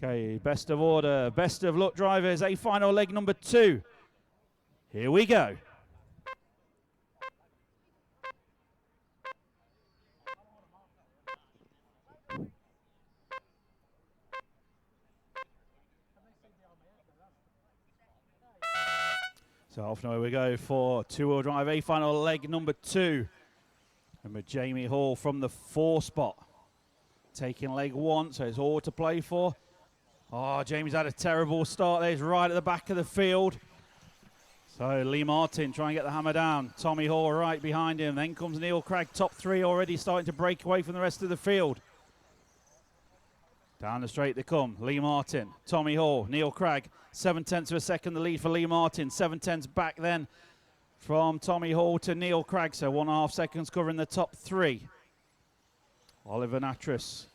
Okay, best of order, best of luck drivers, a final leg number 2. Here we go. So off and away we go for two-wheel drive, a final leg number 2. And with Jamie Hall from the 4 spot. Taking leg 1, so it's all to play for. Oh, Jamie's had a terrible start there. He's right at the back of the field. So Lee Martin trying to get the hammer down. Tommy Hall right behind him. Then comes Neil Cragg, top 3 already starting to break away from the rest of the field. Down the straight they come. Lee Martin, Tommy Hall, Neil Cragg. 7/10 of a second the lead for Lee Martin. 7/10 back then from Tommy Hall to Neil Cragg. So 1.5 seconds covering the top 3. Oliver Natras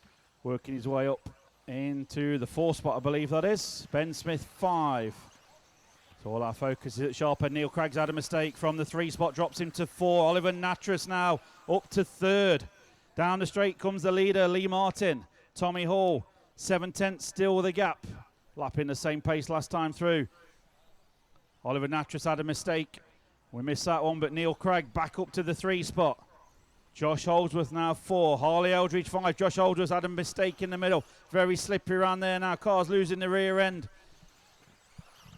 working his way up into the 4 spot, I believe that is. Ben Smith 5. So all our focus is at Sharper. Neil Cragg's had a mistake from the 3 spot, drops him to 4. Oliver Natras now up to 3rd. Down the straight comes the leader, Lee Martin. Tommy Hall, 7/10 still the gap. Lapping the same pace last time through. Oliver Natras had a mistake. We missed that one, but Neil Cragg back up to the 3 spot. Josh Holdsworth now 4. Harley Eldridge 5. Josh Holdsworth had a mistake in the middle. Very slippery around there now. Cars losing the rear end.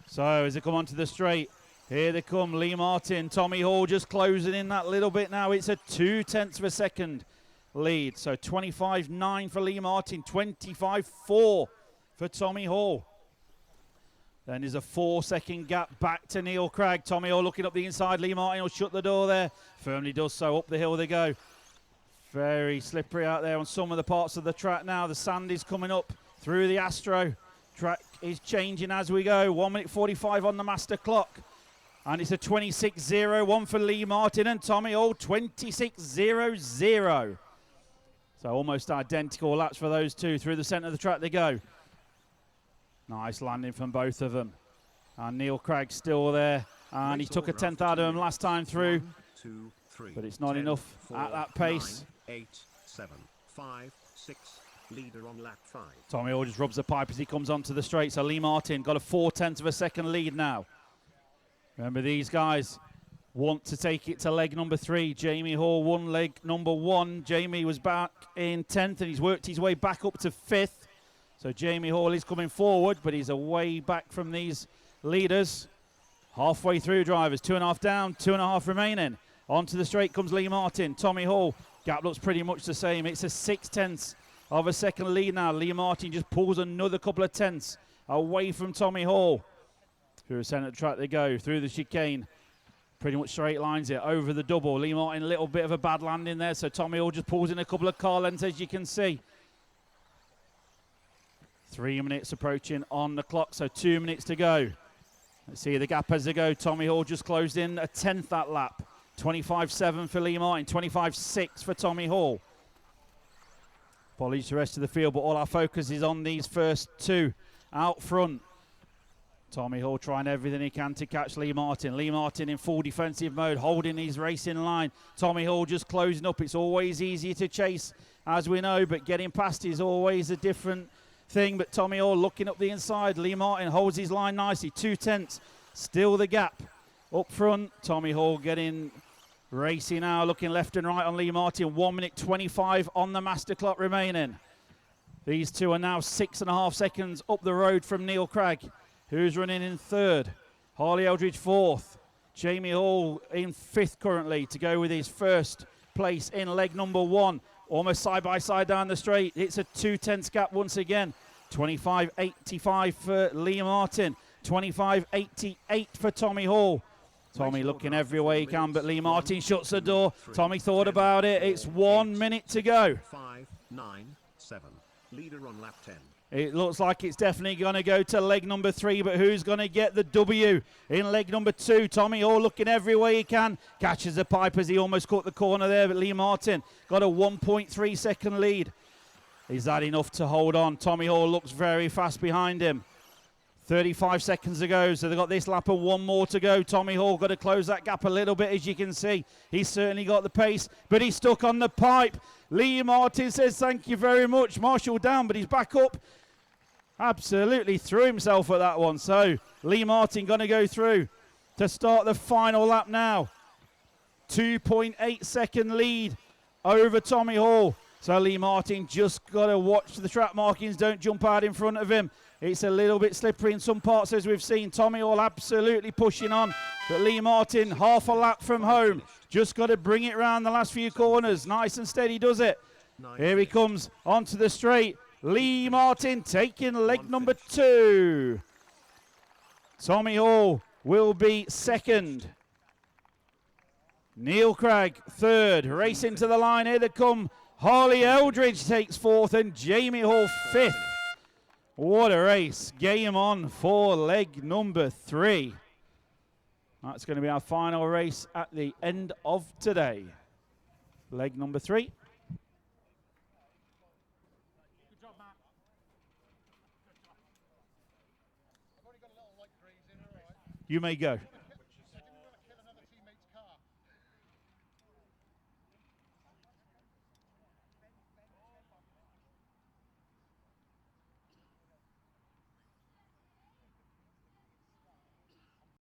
So as they come onto the straight, here they come. Lee Martin, Tommy Hall just closing in that little bit now. It's a 0.2 of a second lead. So 25.9 for Lee Martin, 25.4 for Tommy Hall. Then there's a 4-second gap back to Neil Cragg. Tommy Hall looking up the inside. Lee Martin will shut the door there. Firmly does so. Up the hill they go. Very slippery out there on some of the parts of the track now. The sand is coming up through the Astro. Track is changing as we go. 1:45 on the master clock. And it's a 26.01 for Lee Martin and Tommy Hall, 26.00. So almost identical laps for those two. Through the centre of the track they go. Nice landing from both of them. And Neil Cragg still there. And he took a 10th out of him last time through. 1, 2, 3, but it's not 10, enough 4, at that pace. 9, 8, 7, 5, 6. Leader on lap 5. Tommy Hall just rubs the pipe as he comes onto the straight. So Lee Martin got a 0.4 of a second lead now. Remember, these guys want to take it to leg number 3. Jamie Hall won leg number 1. Jamie was back in 10th and he's worked his way back up to 5th. So Jamie Hall is coming forward, but he's away back from these leaders. Halfway through, drivers. 2.5 down, 2.5 remaining. Onto the straight comes Lee Martin. Tommy Hall. Gap looks pretty much the same. It's a 0.6 of a second lead now. Lee Martin just pulls another couple of tenths away from Tommy Hall. Through the centre of the track they go. Through the chicane. Pretty much straight lines it. Over the double. Lee Martin, a little bit of a bad landing there. So Tommy Hall just pulls in a couple of car lengths, as you can see. 3 minutes approaching on the clock, so 2 minutes to go. Let's see the gap as they go. Tommy Hall just closed in a 10th that lap. 25.7 for Lee Martin, 25.6 for Tommy Hall. Apologies to the rest of the field, but all our focus is on these first 2 out front. Tommy Hall trying everything he can to catch Lee Martin. Lee Martin in full defensive mode, holding his racing line. Tommy Hall just closing up. It's always easier to chase, as we know, but getting past is always a different thing. But Tommy Hall looking up the inside. Lee Martin holds his line nicely. 0.2, still the gap up front. Tommy Hall getting racy now, looking left and right on Lee Martin. 1:25 on the master clock remaining. These two are now 6.5 seconds up the road from Neil Cragg, who's running in 3rd. Harley Eldridge 4th. Jamie Hall in 5th currently to go with his first place in leg number 1. Almost side by side down the straight. It's a 2/10 gap once again. 25.85 for Lee Martin. 25.88 for Tommy Hall. Tommy looking every way he can, but Lee Martin shuts the door. Tommy thought about it. It's 1 minute to go. 5, 9, 7. Leader on lap 10. It looks like it's definitely going to go to leg number 3, but who's going to get the W in leg number 2? Tommy Hall looking every way he can. Catches the pipe as he almost caught the corner there, but Lee Martin got a 1.3 second lead. Is that enough to hold on? Tommy Hall looks very fast behind him. 35 seconds to go, so they've got this lap and 1 more to go. Tommy Hall got to close that gap a little bit, as you can see. He's certainly got the pace, but he's stuck on the pipe. Lee Martin says thank you very much. Marshall down, but he's back up. absolutely threw himself at that one. So Lee Martin going to go through to start the final lap now. 2.8 second lead over Tommy Hall. So Lee Martin just got to watch the track markings, don't jump out in front of him. It's a little bit slippery in some parts, as we've seen. Tommy Hall absolutely pushing on, but Lee Martin half a lap from home. Just got to bring it round the last few corners. Nice and steady does it. Here he comes onto the straight. Lee Martin taking leg number 2. Tommy Hall will be second. Neil Cragg third. Racing to the line, here they come. Harley Eldridge takes 4th and Jamie Hall 5th. What a race. Game on for leg number 3. That's going to be our final race at the end of today. Leg number 3. You may go.